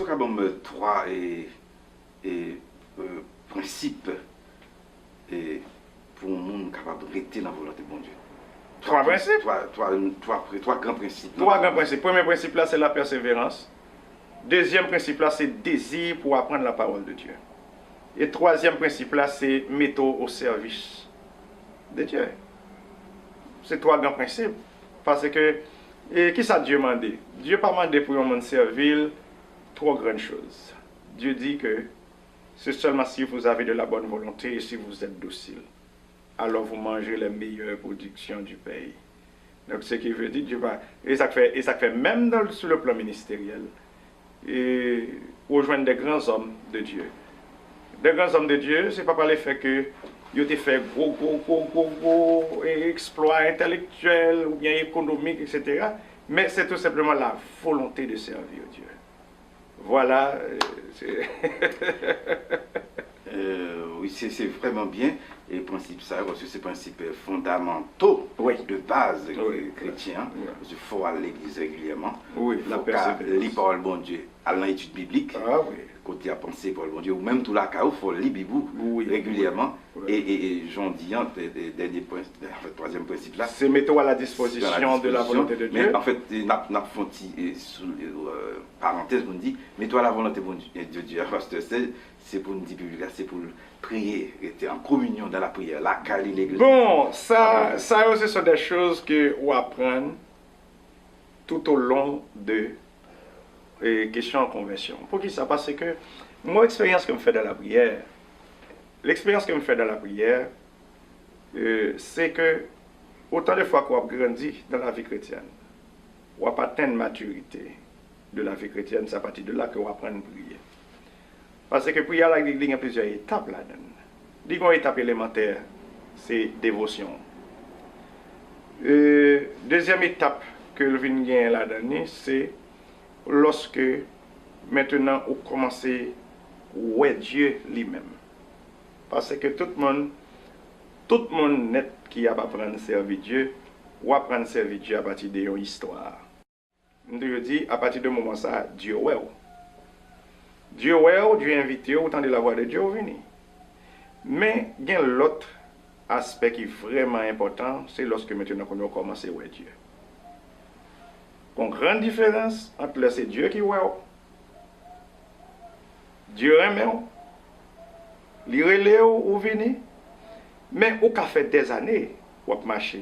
quand même trois principes pour un monde capable de rester dans la volonté de bon Dieu. Trois principes? Trois grands principes. Trois grands principes. Premier principe là, c'est la persévérance. Deuxième principe là, c'est désir pour apprendre la parole de Dieu. Et troisième principe là, c'est mettre au service de Dieu. C'est trois grands principes. Parce que, et qui ça Dieu m'a dit? Dieu pas demandé pour un monde servile trois grandes choses. Dieu dit que c'est seulement si vous avez de la bonne volonté et si vous êtes docile. Alors vous mangez les meilleures productions du pays. Donc ce qui veut dire, Dieu va, et ça fait même sur le plan ministériel, et rejoindre des grands hommes de Dieu. Des grands hommes de Dieu, c'est pas par le fait que ils ont fait gros exploits intellectuels ou bien économiques, etc. Mais c'est tout simplement la volonté de servir Dieu. Voilà. Oui, c'est vraiment bien. Et principe ça, parce que c'est principes fondamentaux de base chrétien. Il faut aller à l'église régulièrement. Oui, il faut lire parole bon Dieu, aller dans l'étude biblique. Ah oui. Côté à penser pour le bon Dieu, ou même tout la il faut lire Bible régulièrement. Et j'en dis un dernier point, en fait, troisième principe là. C'est mettre à la disposition de la volonté de Dieu. Mais en fait, n'a fait parenthèse, on dit, mets-toi à la volonté de Dieu. Parce que c'est pour nous dire public, c'est pour prier, être en communion dans la prière, la caler l'église. Bon, ça aussi sont des choses que on apprend tout au long de question en conversion. Pour qui ça? Parce que mon expérience que je fais dans la prière, c'est que autant de fois qu'on a grandi dans la vie chrétienne, on a atteint une maturité de la vie chrétienne, c'est à partir de là qu'on apprend à prier. Parce que prier, il y a plusieurs étapes là-dedans. Il y a une étape élémentaire, c'est dévotion. Deuxième étape que le vin gagne là-dedans, c'est lorsque maintenant on commence à voir Dieu lui-même. Parce que tout le monde net qui a apprendre à servir Dieu, ou apprendre à servir Dieu à partir de une histoire. Je dis, à partir de moment ça, Dieu ouais. Dieu invite, autant de la voix de Dieu venir. Mais il y a l'autre aspect qui est vraiment important, c'est lorsque maintenant on commence à voir Dieu. Une grande différence entre c'est Dieu qui voit. Dieu aime, il relève ou venir. Mais au fait des années, on marcher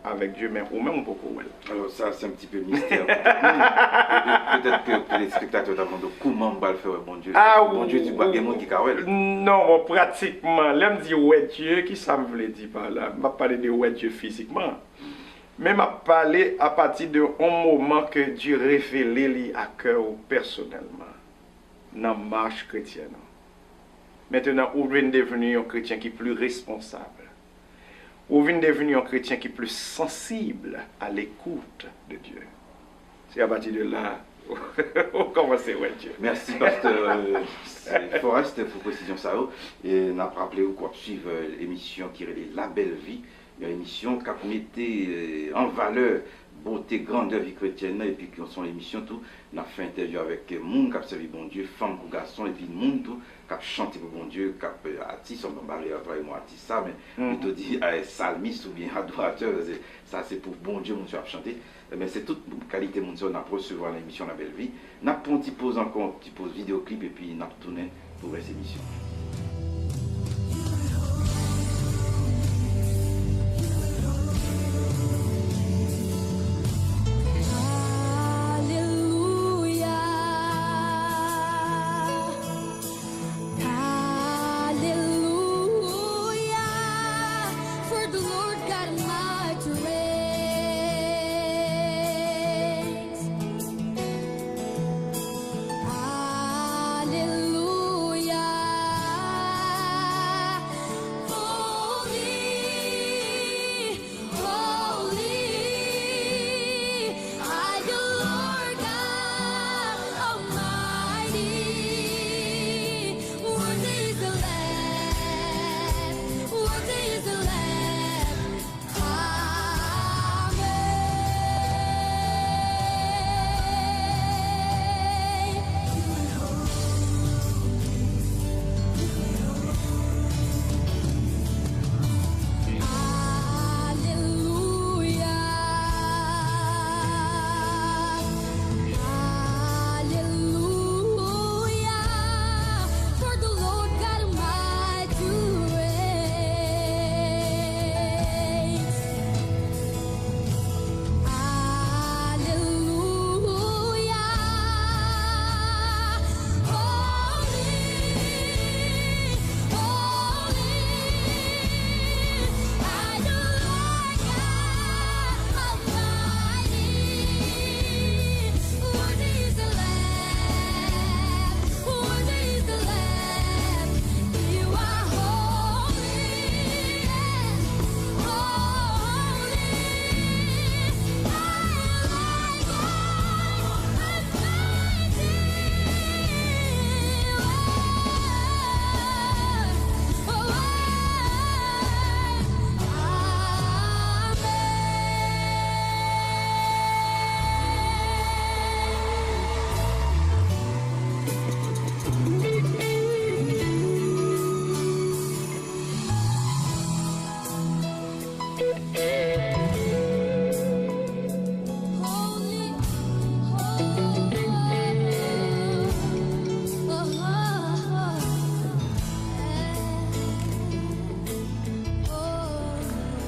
avec Dieu, mais ou même beaucoup. Alors ça, c'est un petit peu mystère. Peut-être que les spectateurs demandent comment on va le faire, bon Dieu. Ah, bon Dieu, tu vois, il y a monde qui carrel. Non, pratiquement, là, je dis ouais Dieu, qui ça me veut dire par là? Je ne parle pas de ouais Dieu physiquement. Mais je parle à partir d'un moment que Dieu révèle à cœur personnellement dans la marche chrétienne. Maintenant, vous venez devenir un chrétien qui est plus responsable. Vous venez devenir un chrétien qui est plus sensible à l'écoute de Dieu. C'est à partir de là on commence à voir Dieu. Merci, pasteur Forest, pour précision ça. Et on a rappelé qu'on suivre l'émission qui est La Belle Vie. Une émission qui mettait en valeur beauté, grandeur, vie chrétienne, et puis qui sont l'émission tout, on a fait interview avec les gens qui ont servi bon Dieu, femmes ou garçons, et puis le monde tout, qui a chanté pour bon Dieu, qui a artiste, on va parler à toi et moi artiste ça, mais plutôt dit salmiste ou bien adorateur, ça c'est pour bon Dieu, mon Dieu a chanté. Mais c'est toute qualité mon Dieu, on a recevoir l'émission La Belle Vie. On a pris un petit pause encore, un petit pause vidéoclip, et puis on a retourné pour cette émission.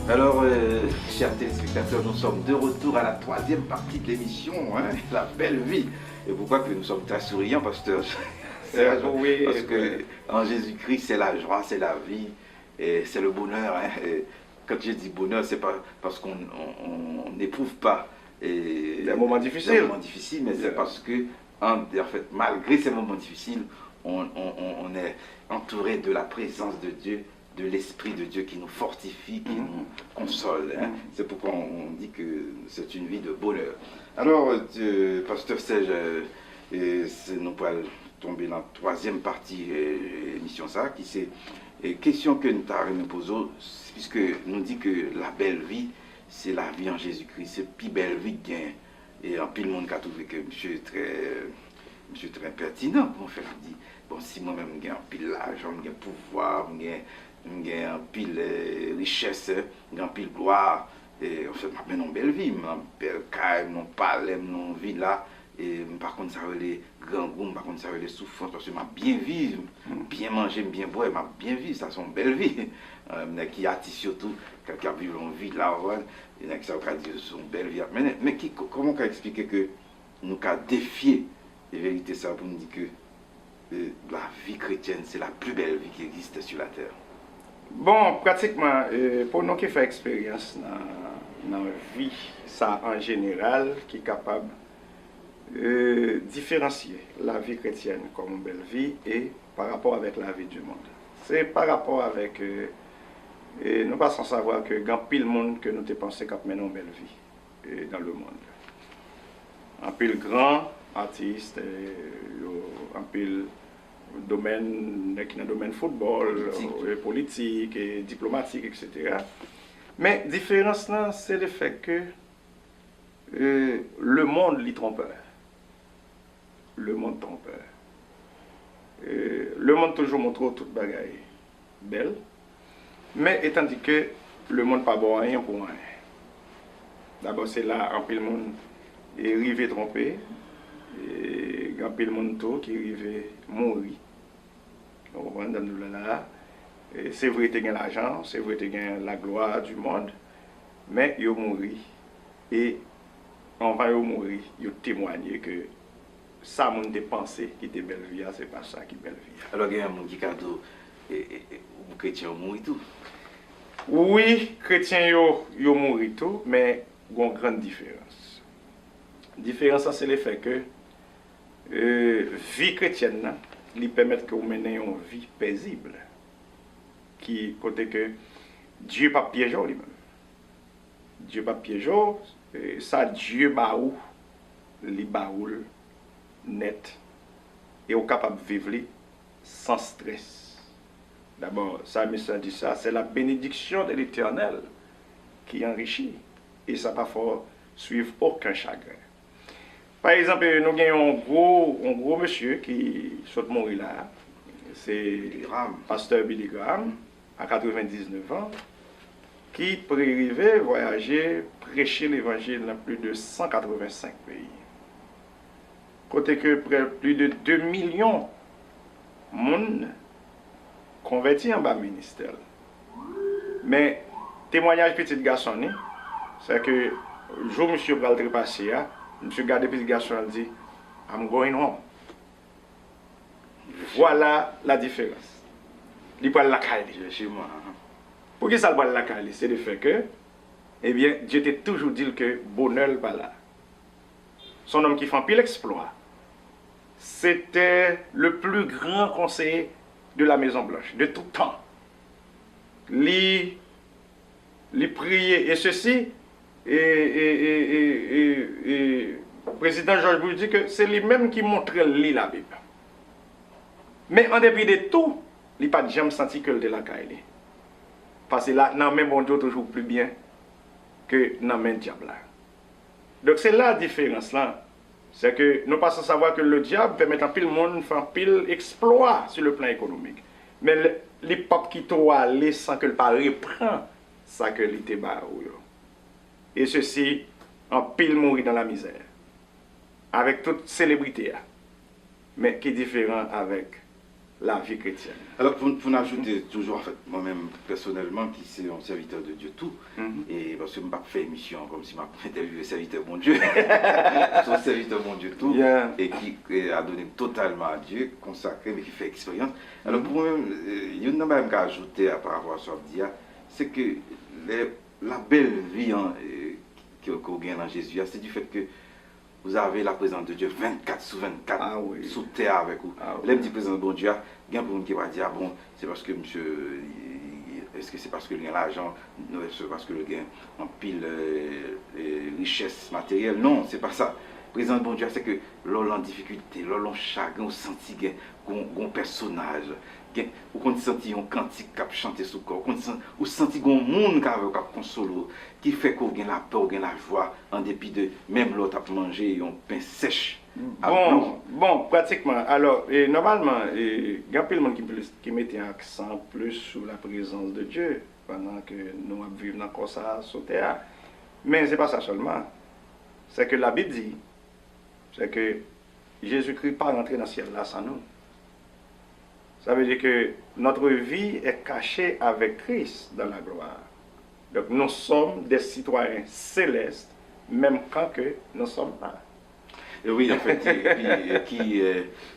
Alors, chers téléspectateurs, nous sommes de retour à la troisième partie de l'émission, hein, La Belle Vie. Et pourquoi que nous sommes très souriants, pasteur? Oui, Parce que en Jésus-Christ, c'est la joie, c'est la vie, et c'est le bonheur. Hein. Et quand je dis bonheur, c'est pas parce qu'on n'éprouve pas des moments difficiles, mais c'est parce que, en fait, malgré ces moments difficiles, on est entouré de la présence de Dieu, de l'Esprit de Dieu qui nous fortifie, qui nous console. Hein. C'est pourquoi on dit que c'est une vie de bonheur. Alors, pasteur Serge, nous pourrons tomber dans la troisième partie de l'émission, qui c'est question que nous nous posons, puisque nous dit que la belle vie, c'est la vie en Jésus-Christ, c'est plus belle vie que gain. Et en pile monde qui a trouvé que monsieur est très pertinent, pour faire dit, bon, si moi-même j'ai un pile l'argent, j'ai un pouvoir, j'ai un pile richesse, j'ai un pile gloire, et en fait, je une belle vie, une belle caille, mon palais, mon villa. Et par contre, ça veut les grands goûts, par contre, ça veut les souffrances, parce que m'a bien vivre, bien manger, bien boire, m'a bien vivre, ça c'est une belle vie. Qui attire surtout, qui a vécu une vie là, et qui a dit c'est une belle vie. Mais comment on peut expliquer que nous avons défié les vérités ça pour nous dire que la vie chrétienne, c'est la plus belle vie qui existe sur la terre? Bon, pratiquement, pour nous qui faisons expérience dans la vie, ça en général, qui est capable différencier la vie chrétienne comme une belle vie et par rapport avec la vie du monde. C'est par rapport avec... nous passons savoir que il y a pile monde que nous te pensé qu'on mène une belle vie dans le monde. Un pile grand artiste, un pile domaine qui dans le domaine football, politique, et diplomatique, etc. Mais la différence là, c'est le fait que le monde l'y trompeur. Le monde trompeur. Le monde toujours montre toute bagaille belle, mais étant dit que le monde pas bon rien pour rien. D'abord c'est là un peu le monde est arrivé trompé, et un peu le monde tout qui est arrivé mourir. On va dans là. C'est vrai que tu as l'argent, c'est vrai que tu as la gloire du monde, mais ils ont mouru. Et on va mourir, ils ont témoigné que ça m'a pensé qui était belle vie, c'est pas ça qui est belle vie. Alors il y a un monde qui a dit, les chrétiens ont mouru tout. Oui, les chrétiens ont mouru tout, mais il y a une grande différence. La différence, c'est le fait que la vie chrétienne lui permet que vous meniez une vie paisible. Qui côté que Dieu pas piéger lui-même. Dieu pas piéger, ça Dieu baou, li baoul net et est capable de vivre sans stress. D'abord, ça me dit ça, c'est la bénédiction de l'Éternel qui enrichit et ça pas faut suivre aucun chagrin. Par exemple, nous avons un gros monsieur qui saute mourir là, c'est pasteur Billy Graham à 99 ans, qui prévait voyager, prêcher l'évangile dans plus de 185 pays. Côté que plus de 2 millions de monde convertis en bas ministère. Mais témoignage petit garçon, c'est que le jour où monsieur va le passer, monsieur garde petit garçon dit I'm going home. Voilà la différence. Il parle la caille chez moi. Pour qui ça parle la caille? C'est le fait que, eh bien, Dieu t'a toujours dit que bonheur pas là. Son homme qui fait un pile exploit, c'était le plus grand conseiller de la Maison Blanche, de tout temps. Il priait, et ceci, et président George Bush dit que c'est lui-même qui montrait la Bible. Mais en dépit de tout, il n'a pas jamais senti que de la caille. Parce que là, dans même bon Dieu toujours plus bien que dans le diable. Donc c'est la différence là. C'est que nous passons à savoir que le diable permet à pile monde faire pile exploit sur le plan économique. Mais les peuples qui sont allés sans que le pas reprend ça que l'été barou. Et ceci en pile mourir dans la misère. Avec toute célébrité. Mais qui est différent avec la vie chrétienne. Alors, pour ajouter toujours, en fait, moi-même, personnellement, qui suis un serviteur de Dieu tout, et parce que je ne pas fait émission comme si je interviewé serviteur mon Dieu, je suis un serviteur mon Dieu tout, et qui a donné totalement à Dieu, consacré, mais qui fait expérience. Alors, pour moi-même, il y a une chose que ajouter par rapport à ce que je dis, c'est que la belle vie qu'on gagne en Jésus, c'est du fait que vous avez la présence de Dieu 24 sur 24 sous terre avec vous. L'homme dit présence de bon Dieu, il y a un qui va dire, bon, c'est parce que monsieur, est-ce que c'est parce que il y a l'argent, c'est parce que le gain en pile richesse matérielle? Non, c'est pas ça. Présence de bon Dieu, c'est que l'on en difficulté, l'on en chagrin, on senti un personnage, ou qu'on senti un cantique qui a chanté sous le corps, ou senti un monde qui a consolé, qui fait qu'on a la peur, qu'on a la joie, en dépit de même l'autre a mangé un pain sèche. Bon, pratiquement. Alors, normalement, il y a plein de monde qui mettait un accent plus sur la présence de Dieu pendant que nous vivons dans ça sur terre. Mais ce n'est pas ça seulement. C'est que la Bible dit, c'est que Jésus-Christ n'est pas rentré dans le ciel là sans nous. Ça veut dire que notre vie est cachée avec Christ dans la gloire. Donc nous sommes des citoyens célestes, même quand que nous sommes là. Et oui, en fait,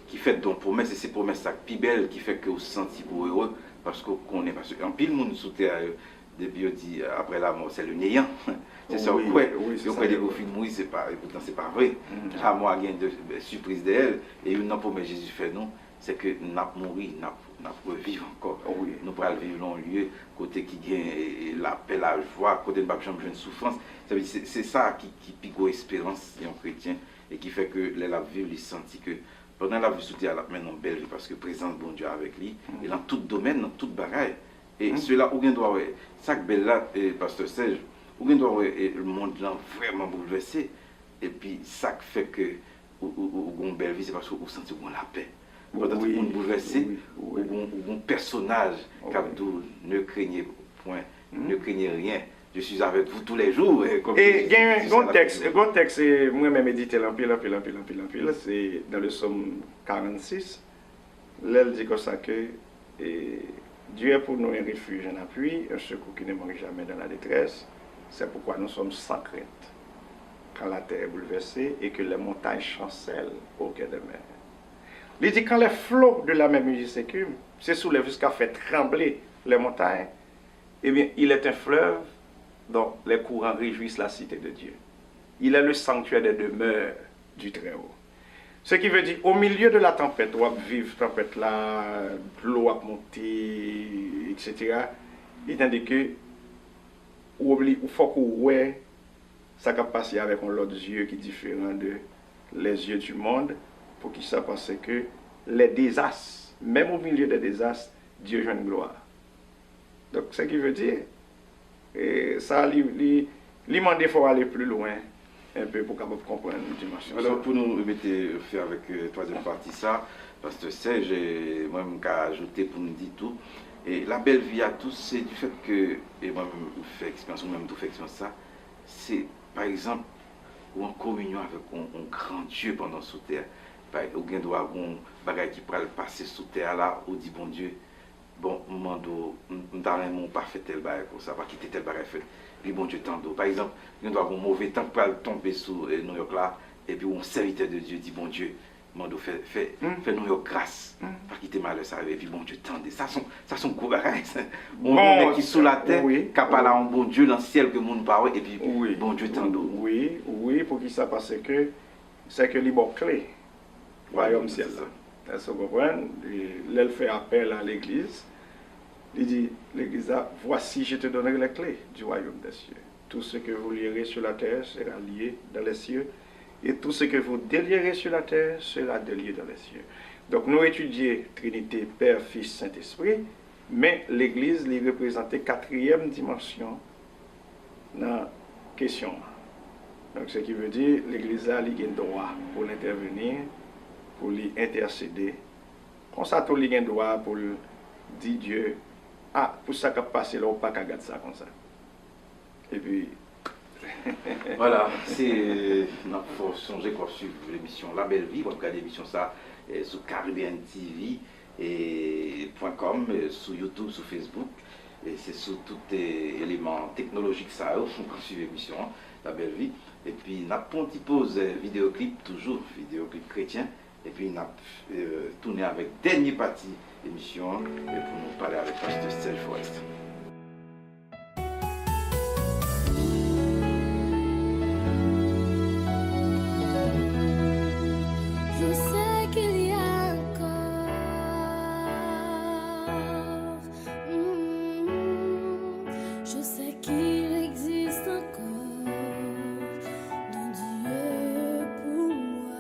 qui fait donc promesses, et ces promesses là, plus belles, qui fait que vous vous sentez pour heureux, parce qu'on est, parce qu'en pile monde sous terre, depuis on dit après la mort, c'est le néant. C'est ça, oui, c'est ça. Des films, oui, c'est pas, et pourtant c'est pas vrai. À moi, il y a une surprise d'elle, et une promesse Jésus fait non, c'est que nous avons mouru, nous allons vivre encore. Nous allons vivre dans un lieu, côté qui gagne la paix, la joie, côté de ne une souffrance. C'est ça qui pique l'espérance d'un chrétien, et qui fait que les la vivre, il sentit que pendant la vie sous terre, la mène en belle vie, parce que présence bon Dieu avec lui, et dans tout domaine, dans toute bagaille. Et cela, où on doit, ça que belle là, pasteur Serge, où on doit, le monde là vraiment bouleversé, et puis ça fait que, ou une belle vie, c'est parce que vous sentez la paix. Quand on est bouleversé, ou un personnage qui ne craignez point, ne craignez rien. Je suis avec vous tous les jours. Et il y a un texte, moi-même médité l'empile, c'est dans le psaume 46. Là, il dit comme ça que Dieu est pour nous un refuge, un appui, un secours qui ne manque jamais dans la détresse. C'est pourquoi nous sommes sans crainte quand la terre est bouleversée et que les montagnes chancellent au cœur de mer. Il dit quand les flots de la mer musique s'écument, se soulèvent jusqu'à faire trembler les montagnes, eh bien, il est un fleuve dont les courants réjouissent la cité de Dieu. Il est le sanctuaire des demeures du Très-Haut. Ce qui veut dire, au milieu de la tempête, on va vivre tempête là, l'eau a monté, etc. Il tandis que, il faut qu'on voit ça qui passe avec un autre yeux qui est différent de les yeux du monde, pour qu'il ça pense que les désastres, même au milieu des désastres, Dieu joue une gloire. Donc, ce qui veut dire, et ça, il demande faut aller plus loin, un peu pour comprendre une dimension. Alors, pour nous faire avec la troisième partie, ça, parce que Serge, moi-même, qui ajouté pour nous dire tout, et la belle vie à tous, c'est du fait que, et moi-même, je fais expérience, ou même tout fait expérience ça, c'est, par exemple, ou en communion avec un grand Dieu pendant sous terre. Ou bien doit avoir un bagage qui pourrait passer sous terre là, ou dit bon Dieu, bon, mando, m'd'arrêt pas fait tel bagage pour ça, pas quitter tel bagage fait. Puis bon Dieu tando. Par exemple, il doit avoir un mauvais temps pour tomber sur New York là, et puis un serviteur de Dieu dit bon Dieu, mando fait New York grâce, pas quitter mal ça, et puis bon Dieu tendez. Ça sont gros bagages. On est qui sous la terre, qui parle à un bon Dieu dans le ciel que monde parle, et puis bon Dieu tando. Oui, pour qui ça parce que c'est que les bonnes clés. Royaume ciel. Est-ce que vous comprenez? Il fait appel à l'église. Il dit, l'église a, voici, je te donnerai les clés du royaume des cieux. Tout ce que vous lierez sur la terre sera lié dans les cieux. Et tout ce que vous délierez sur la terre sera délié dans les cieux. Donc nous étudions Trinité, Père, Fils, Saint-Esprit, mais l'église lui représentait quatrième dimension dans la question. Donc ce qui veut dire, l'église a le droit pour l'intervenir, pour lui intercéder. Comme ça, tout le monde droit pour lui dire Dieu, ah, pour ça qu'a passé là, on pas qu'à garder ça comme ça. Et puis... Voilà, c'est notre songer qu'on suit l'émission La Belle Vie, on regarde l'émission ça sur Caribbean TV, et .com, sur YouTube, sur Facebook. Et c'est sur tous les éléments technologiques ça, qu'on suit l'émission, La Belle Vie. Et puis, on a un petit pause vidéoclip, toujours vidéoclip chrétien. Et puis, on a tourné avec dernière partie émission pour nous parler avec Pasteur Serge Forest. Je sais qu'il y a encore je sais qu'il existe encore de Dieu pour moi.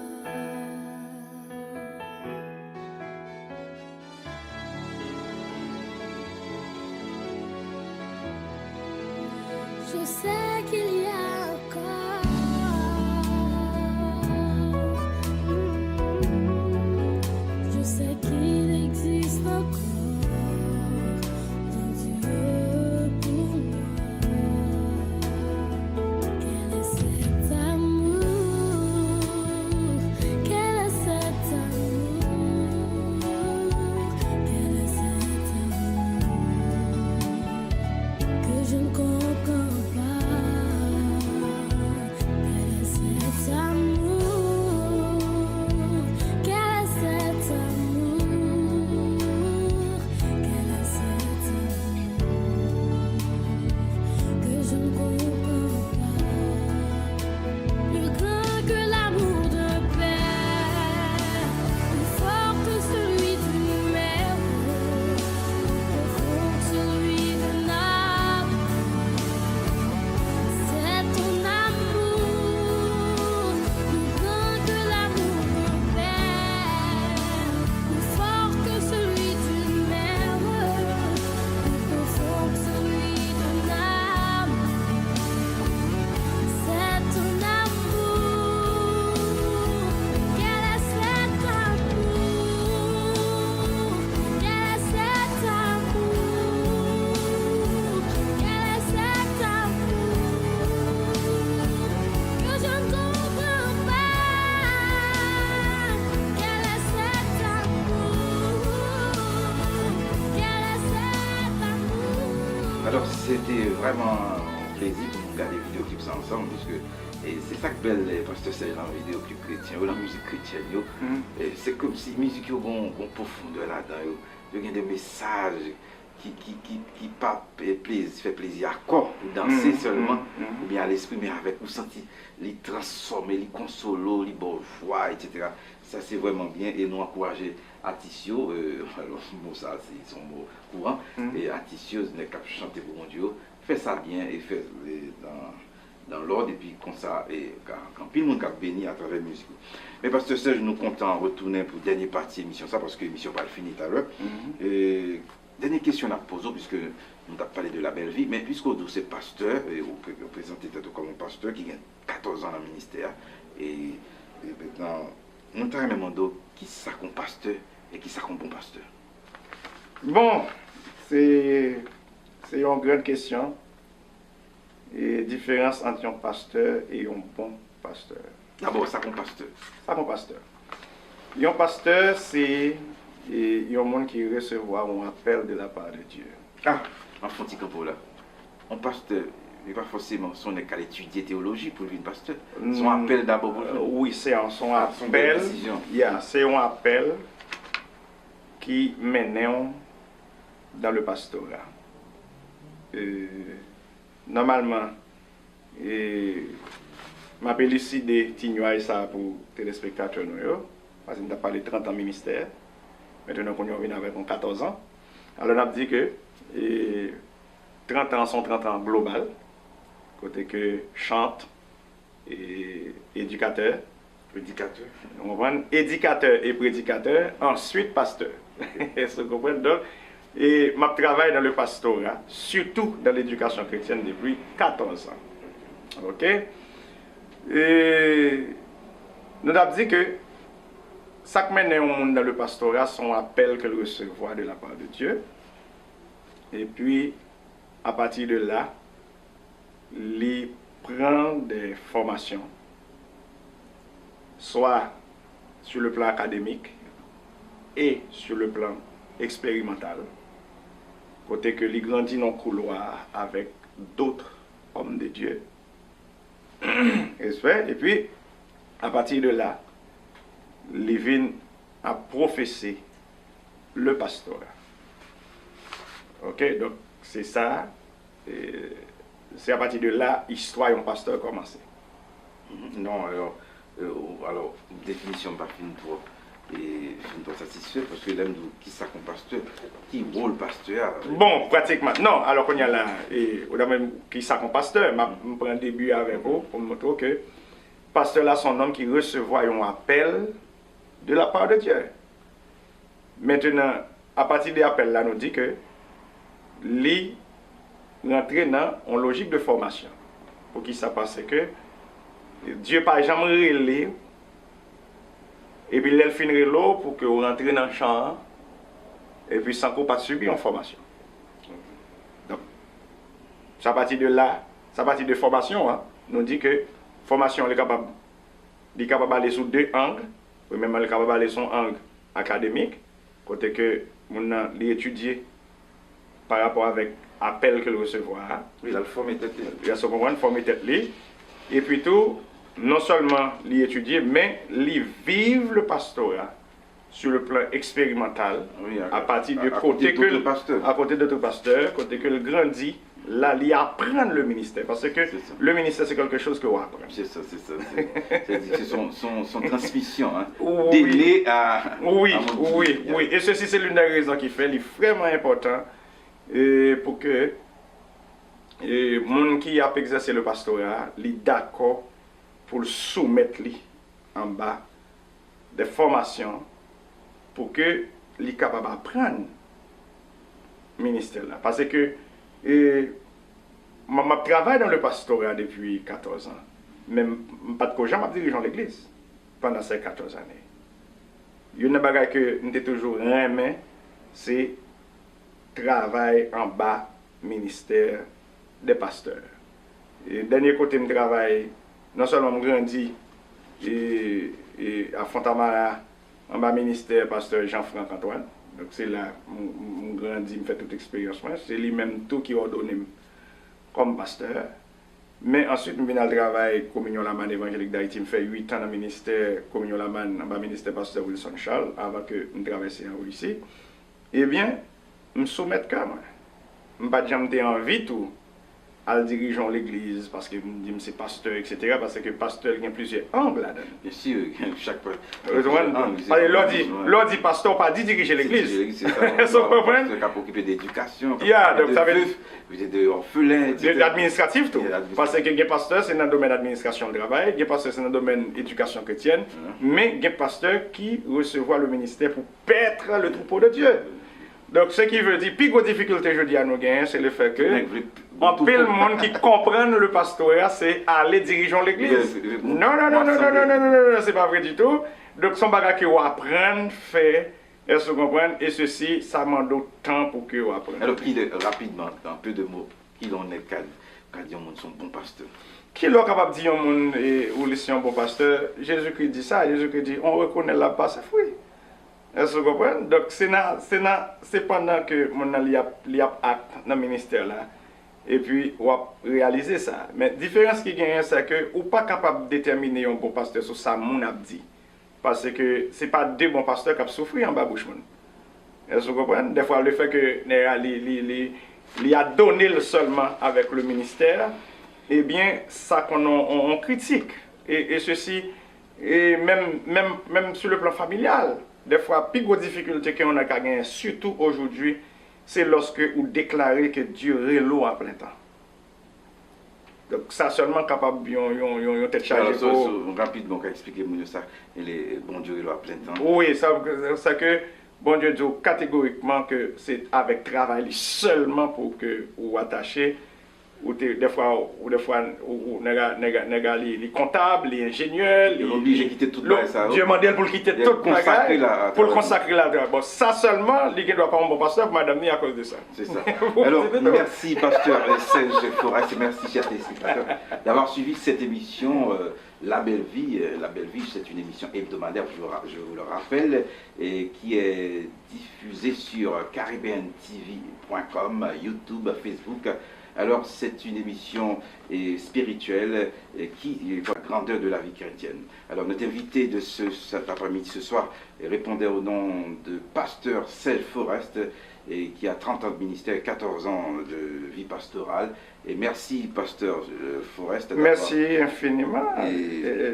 Je sais qu'il y a encore je sais qu'il existe encore de Dieu pour moi. Quel est cet amour? Quel est cet amour? Quel est cet amour que je ne comprends pas? Quel est cet amour? Quel est cet amour? Quel est cet amour que je ne comprends pas? Plus grand que l'amour d'un père, plus fort que celui d'une mère, plus profond que celui d'un âme. C'est ton amour, plus grand que l'amour d'un père, plus fort que celui d'une mère, plus profond que celui d'une âme. C'est ton amour, quel est cet amour? Quel est cet amour? Quel est cet amour que je ne comprends pas? Quel est cet amour? Quel est cet amour? Alors, c'était vraiment un plaisir pour nous regarder les vidéoclips ensemble, puisque et c'est ça que belle Pasteur Serge dans les vidéoclips chrétiens, ou la musique chrétienne. Et c'est comme si la musique a une profondeur là-dedans. Il y a des messages qui pas fait plaisir à corps pour danser seulement, ou bien à l'esprit, mais avec vous senti les transformer, les consoler, les bonnes voix, etc. Ça c'est vraiment bien et nous encourager Atissio, alors bon ça c'est son mot courant, et Atissio n'est qu'à chanter pour mon Dieu, fait ça bien et fait dans l'ordre et puis comme ça, et quand pile monde a béni à travers la musique. Mais Pasteur Serge, nous comptons retourner pour la dernière partie de l'émission, ça parce que l'émission va finir tout à l'heure. Dernière question à poser, puisque nous avons parlé de la belle vie, mais puisque vous êtes pasteur, et vous présentez comme un pasteur qui a 14 ans dans le ministère, et maintenant, nous avons demandé qui ça comme pasteur et qui ça comme bon pasteur. Bon, c'est une grande question. Et différence entre un pasteur et un bon pasteur. D'abord, ça comme pasteur. Ça comme pasteur. Un pasteur, c'est un monde qui recevoir un appel de la part de Dieu. Ah, en fond, petit campo là. Un pasteur, il n'est pas forcément son qu'à étudier théologie pour devenir pasteur. Son appel d'abord pour lui. Oui, c'est son appel. C'est un appel qui mène dans le pastorat. Normalement, je vais décider de ça pour les téléspectateurs, parce que nous avons parlé de 30 ans ministère. Maintenant, on vient avec 14 ans. Alors, on a dit que 30 ans sont 30 ans global, côté que chante et éducateur. Prédicateur. On prend éducateur et prédicateur, ensuite pasteur. Vous comprenez? Donc, et je travaille dans le pastorat, surtout dans l'éducation chrétienne depuis 14 ans. Ok? Et nous avons dit que chaque mène au monde dans le pastorat, son appel qu'elle recevoir de la part de Dieu. Et puis, à partir de là, il prend des formations, soit sur le plan académique et sur le plan expérimental, côté que il grandit dans le couloir avec d'autres hommes de Dieu. Et puis, à partir de là, Lévin a professé le pasteur. Ok, donc c'est ça. C'est à partir de là, l'histoire d'un pasteur a commencé. Non, alors, définition pas fine trop. Et je ne suis pas satisfait parce que l'aime qui ça comme pasteur, qui rôle pasteur. Bon, pratiquement. Non, alors qu'on y a là, et on a même qui ça comme pasteur, je prends un début avec vous pour me montrer que pasteur là, son homme qui recevait un appel de la part de Dieu. Maintenant, à partir de l'appel là, nous dit que lui rentrer dans une logique de formation. Pour qui ça passe que Dieu pas jamais relé et puis il finit l'eau pour que vous rentrez dans le champ et puis sans qu'on pas subir une formation. Donc, ça à partir de là, ça à partir de formation, hein, nous dit que formation est capable d'aller sous deux angles, ou même elle est capable d'aller sur un angle académique, côté que on a étudié par rapport avec appel que le recevoir. Oui, il a le formé tête. Il a son comprendre, former tête li. Et puis tout, non seulement l'étudier, mais les vivre le pastorat sur le plan expérimental, Oui, à partir de à côté côté d'autres pasteurs. à côté d'autres pasteurs, côté que le grandit, là, il apprend le ministère. Parce que C'est ça. le ministère, c'est quelque chose que vous apprenez. C'est ça. C'est son transmission, hein. Oui. Délai à. Oui, à mon oui, Dieu. oui. Et ceci, c'est l'une des raisons qui fait, il est vraiment important pour que les gens qui a exercé le pastorat, ils sont d'accord pour le soumettre en bas des formations pour que les capables d'apprendre le ministère là. Parce que je travaille dans le pastorat depuis 14 ans, même pas de jamais dirigeant l'église pendant ces 14 années. Il y a une chose que nous avons toujours aimé, c'est travail en bas ministère des pasteurs. Et dernier côté de travail, non seulement je grandis et à Fontamara, en bas ministère pasteur Jean-Franc Antoine. Donc c'est là je grandis, je fais toute expérience. C'est lui-même tout qui ordonne comme pasteur. Mais ensuite, je viens au travail Communion Laman évangélique d'Haïti. Je fais 8 ans dans le ministère Communion Laman, dans le ministère pasteur Wilson Charles, avant que je traverse en ici. Eh bien, je me soumets quand même. Je n'ai pas jamais envie tout à diriger l'église parce que je me dis que c'est pasteur, etc. Parce que pasteur, il y a plusieurs angles là-dedans. Bien sûr, chaque fois. L'on dit pasteur, pas dit diriger l'église. C'est ça. Est-ce que vous comprenez? Pasteur qui a occupé d'éducation, Donc ça veut dire vous êtes de orphelins, etc. l'administratif tout. Et l'administratif. Parce que les pasteurs, c'est dans le domaine d'administration de travail, les pasteurs, c'est dans le domaine d'éducation chrétienne, mais les pasteurs qui recevoir le ministère pour paître le troupeau de Dieu. Donc, ce qui veut dire, plus grosse difficulté, je dis à nous gagner, c'est le fait que, en pile monde qui comprennent le pastorat, c'est aller diriger l'église. Non, c'est pas vrai du tout. Donc, son bagage que vous apprenez, fait, est-ce que vous comprenez? Et ceci, ça demande temps pour que vous appreniez. Alors, rapidement, en peu de mots, qui l'on est qu'à dire monde son bon pasteur. Qui est capable de dire au monde ou laisser un bon pasteur? Jésus-Christ dit ça, Jésus-Christ dit, on reconnaît la passe, c'est fruit. Est-ce que vous comprenez? Donc, c'est pendant que mon a acte dans le ministère là, et puis on va réaliser ça. Mais la différence qui gagne, c'est que vous n'êtes pas capable de déterminer un bon pasteur sur ça, mon a dit. Parce que ce n'est pas deux bons pasteurs qui ont souffert en bas bouche. Est-ce que vous comprenez? Des fois, le fait que il a donné seulement avec le ministère, eh bien, ça qu'on critique. Et ceci, et même sur le plan familial. Des fois, plus grosse difficulté qu'on a gagné, surtout aujourd'hui, c'est lorsque vous déclarez que Dieu reloue à plein temps. Donc, ça seulement capable de tête chargée. Rapidement, expliquez-moi ça. Bon Dieu reloue à plein temps. Oui, ça que bon Dieu dit catégoriquement que c'est avec travail seulement pour que vous attachez. Ou des fois les comptables, les ingénieurs, Ils sont obligés de quitter tout ça. Dieu m'a dit pour quitter tout le pour le consacrer là. Bon, ça seulement, il ne doit pas un bon pasteur pour madame à cause de ça. C'est ça. Alors, merci pasteur Serge Forest et merci chers téléspectateurs d'avoir suivi cette émission La Belle Vie. La Belle Vie, c'est une émission hebdomadaire, je vous le rappelle, et qui est diffusée sur caribbeantv.com, YouTube, Facebook. Alors, c'est une émission spirituelle qui est la grandeur de la vie chrétienne. Alors, notre invité de cet après-midi, ce soir, répondait au nom de Pasteur Serge Forest, et qui a 30 ans de ministère, 14 ans de vie pastorale. Et merci, Pasteur Forest, Merci infiniment.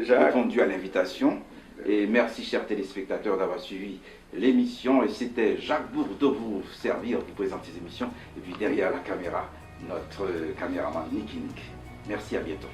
Jacques, répondu à l'invitation. Et merci, chers téléspectateurs, d'avoir suivi l'émission. Et c'était Jacques Bourdeau vous servir, vous présenter ces émissions. Et puis derrière la caméra, notre caméraman Nicky Nick. Merci, à bientôt.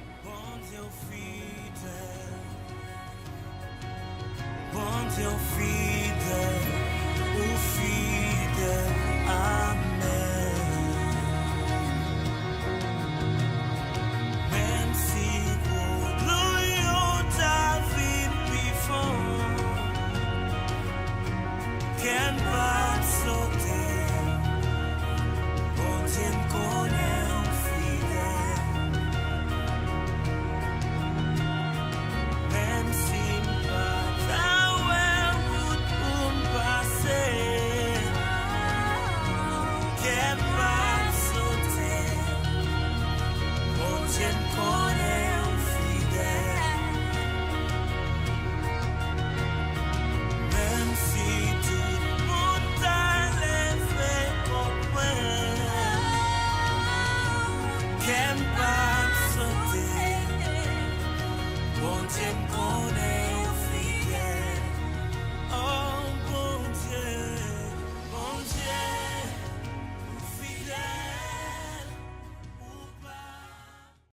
Tim